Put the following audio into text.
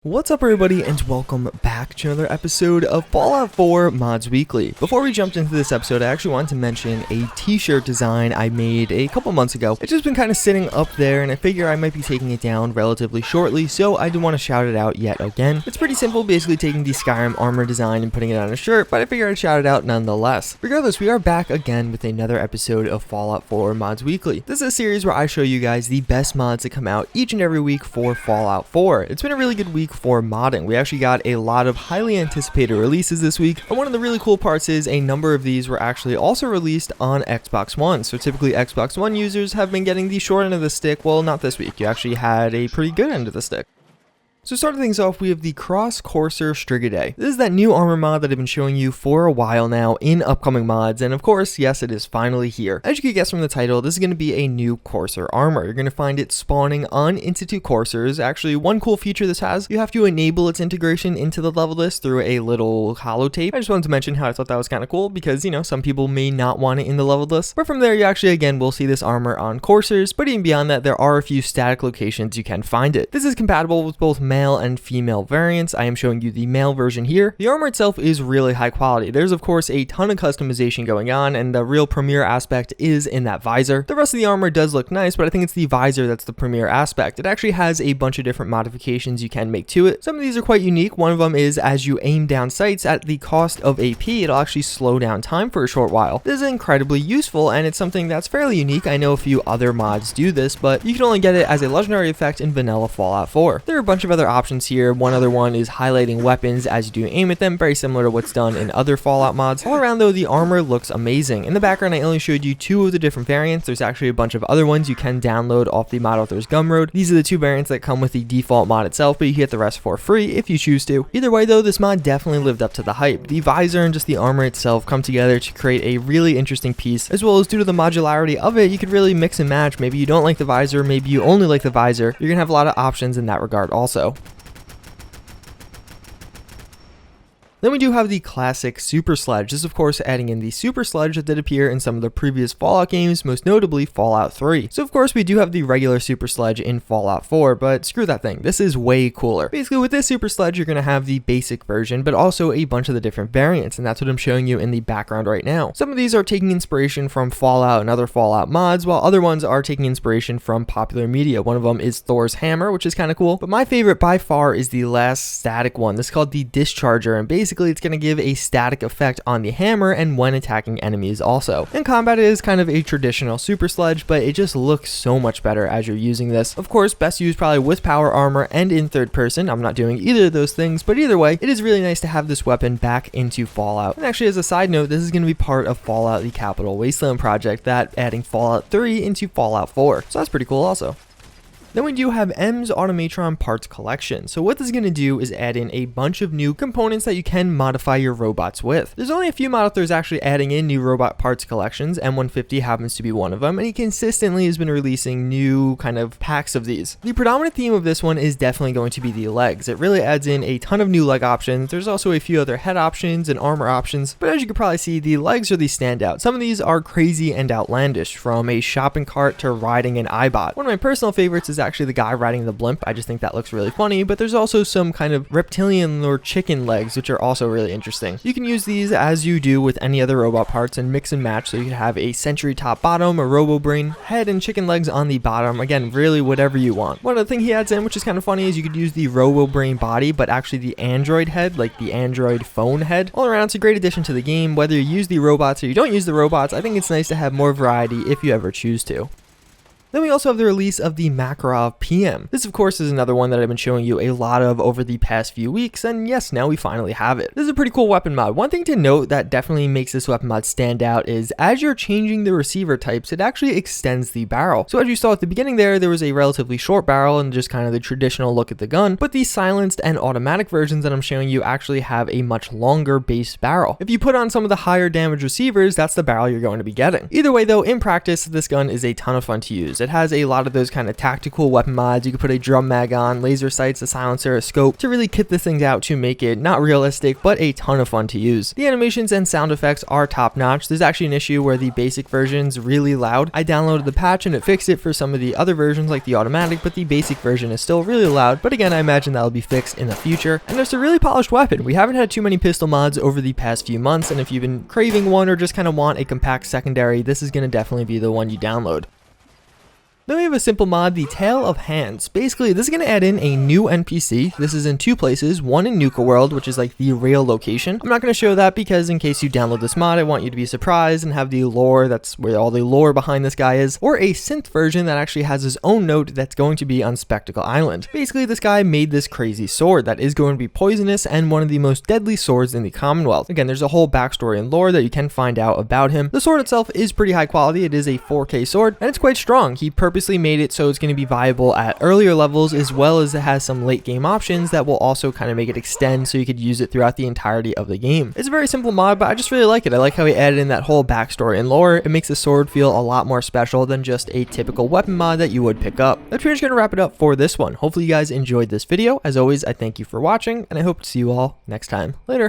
What's up everybody and welcome back to another episode of Fallout 4 Mods Weekly. Before we jumped into this episode, I actually wanted to mention a t-shirt design I made a couple months ago. It's just been kind of sitting up there and I figure I might be taking it down relatively shortly, so I do want to shout it out yet again. It's pretty simple, basically taking the Skyrim armor design and putting it on a shirt, but I figured I'd shout it out nonetheless. Regardless, we are back again with another episode of Fallout 4 Mods Weekly. This is a series where I show you guys the best mods that come out each and every week for Fallout 4. It's been a really good week for modding. We actually got a lot of highly anticipated releases this week, and one of the really cool parts is a number of these were actually also released on Xbox One. So typically Xbox One users have been getting the short end of the stick. Well, not this week. You actually had a pretty good end of the stick. So starting things off, we have the CrossCore Strigidae. This is that new armor mod that I've been showing you for a while now in upcoming mods, and of course, yes, it is finally here. As you can guess from the title, this is going to be a new Courser armor. You're going to find it spawning on Institute Coursers. Actually, one cool feature this has, you have to enable its integration into the level list through a little holotape. I just wanted to mention how I thought that was kind of cool because, you know, some people may not want it in the level list, but from there, you actually, again, will see this armor on Coursers, but even beyond that, there are a few static locations you can find it. This is compatible with both male and female variants. I am showing you the male version here. The armor itself is really high quality. There's of course a ton of customization going on, and the real premier aspect is in that visor. The rest of the armor does look nice, but I think it's the visor that's the premier aspect. It actually has a bunch of different modifications you can make to it. Some of these are quite unique. One of them is as you aim down sights at the cost of AP, it'll actually slow down time for a short while. This is incredibly useful, and it's something that's fairly unique. I know a few other mods do this, but you can only get it as a legendary effect in vanilla Fallout 4. There are a bunch of other options here. One other one is highlighting weapons as you do aim at them, very similar to what's done in other Fallout mods. All around though, the armor looks amazing. In the background, I only showed you two of the different variants. There's actually a bunch of other ones you can download off the Mod Author's Gumroad. These are the two variants that come with the default mod itself, but you get the rest for free if you choose to. Either way though, this mod definitely lived up to the hype. The visor and just the armor itself come together to create a really interesting piece, as well as due to the modularity of it, you could really mix and match. Maybe you don't like the visor, maybe you only like the visor. You're gonna have a lot of options in that regard also. Then we do have the classic Super Sledge. This is of course adding in the Super Sledge that did appear in some of the previous Fallout games, most notably Fallout 3. So of course we do have the regular Super Sledge in Fallout 4, but screw that thing. This is way cooler. Basically with this Super Sledge, you're going to have the basic version, but also a bunch of the different variants, and that's what I'm showing you in the background right now. Some of these are taking inspiration from Fallout and other Fallout mods, while other ones are taking inspiration from popular media. One of them is Thor's hammer, which is kind of cool, but my favorite by far is the last static one. This is called the Discharger, and basically it's going to give a static effect on the hammer and when attacking enemies also. In combat, it is kind of a traditional Super Sledge, but it just looks so much better as you're using this. Of course, best used probably with power armor and in third person. I'm not doing either of those things, but either way, it is really nice to have this weapon back into Fallout. And actually, as a side note, this is going to be part of Fallout the Capital Wasteland project, that adding Fallout 3 into Fallout 4. So that's pretty cool also. Then we do have Ems On A Maitre parts collection. So what this is going to do is add in a bunch of new components that you can modify your robots with. There's only a few mod authors actually adding in new robot parts collections. M150 happens to be one of them, and he consistently has been releasing new kind of packs of these. The predominant theme of this one is definitely going to be the legs. It really adds in a ton of new leg options. There's also a few other head options and armor options, but as you can probably see, the legs are the standout. Some of these are crazy and outlandish, from a shopping cart to riding an iBot. One of my personal favorites is actually the guy riding the blimp. I just think that looks really funny, but there's also some kind of reptilian or chicken legs, which are also really interesting. You can use these as you do with any other robot parts and mix and match, so you can have a sentry top bottom, a robo brain head, and chicken legs on the bottom. Again, really whatever you want. One other thing he adds in, which is kind of funny, is you could use the robo brain body, but actually the Android head, like the Android phone head. All around, it's a great addition to the game. Whether you use the robots or you don't use the robots, I think it's nice to have more variety if you ever choose to. Then we also have the release of the Makarov PM. This of course is another one that I've been showing you a lot of over the past few weeks, and yes, now we finally have it. This is a pretty cool weapon mod. One thing to note that definitely makes this weapon mod stand out is as you're changing the receiver types, it actually extends the barrel. So as you saw at the beginning there was a relatively short barrel and just kind of the traditional look at the gun, but the silenced and automatic versions that I'm showing you actually have a much longer base barrel. If you put on some of the higher damage receivers, that's the barrel you're going to be getting. Either way though, in practice, this gun is a ton of fun to use. course, it has a lot of those kind of tactical weapon mods. You can put a drum mag on, laser sights, a silencer, a scope to really kit this thing out to make it not realistic, but a ton of fun to use. The animations and sound effects are top notch. There's actually an issue where the basic version's really loud. I downloaded the patch and it fixed it for some of the other versions like the automatic, but the basic version is still really loud. But again, I imagine that'll be fixed in the future. And there's a really polished weapon. We haven't had too many pistol mods over the past few months, and if you've been craving one or just kind of want a compact secondary, this is going to definitely be the one you download. Then we have a simple mod, the Tale of Hands. Basically, this is going to add in a new NPC. This is in two places, one in Nuka World, which is like the real location. I'm not going to show that because in case you download this mod, I want you to be surprised and have the lore, that's where all the lore behind this guy is, or a synth version that actually has his own note that's going to be on Spectacle Island. Basically, this guy made this crazy sword that is going to be poisonous and one of the most deadly swords in the Commonwealth. Again, there's a whole backstory and lore that you can find out about him. The sword itself is pretty high quality. It is a 4K sword, and it's quite strong. He purposely made it so it's going to be viable at earlier levels, as well as it has some late game options that will also kind of make it extend so you could use it throughout the entirety of the game. It's a very simple mod, but I just really like it. I like how he added in that whole backstory and lore. It makes the sword feel a lot more special than just a typical weapon mod that you would pick up. That's pretty much going to wrap it up for this one. Hopefully you guys enjoyed this video. As always, I thank you for watching, and I hope to see you all next time. Later.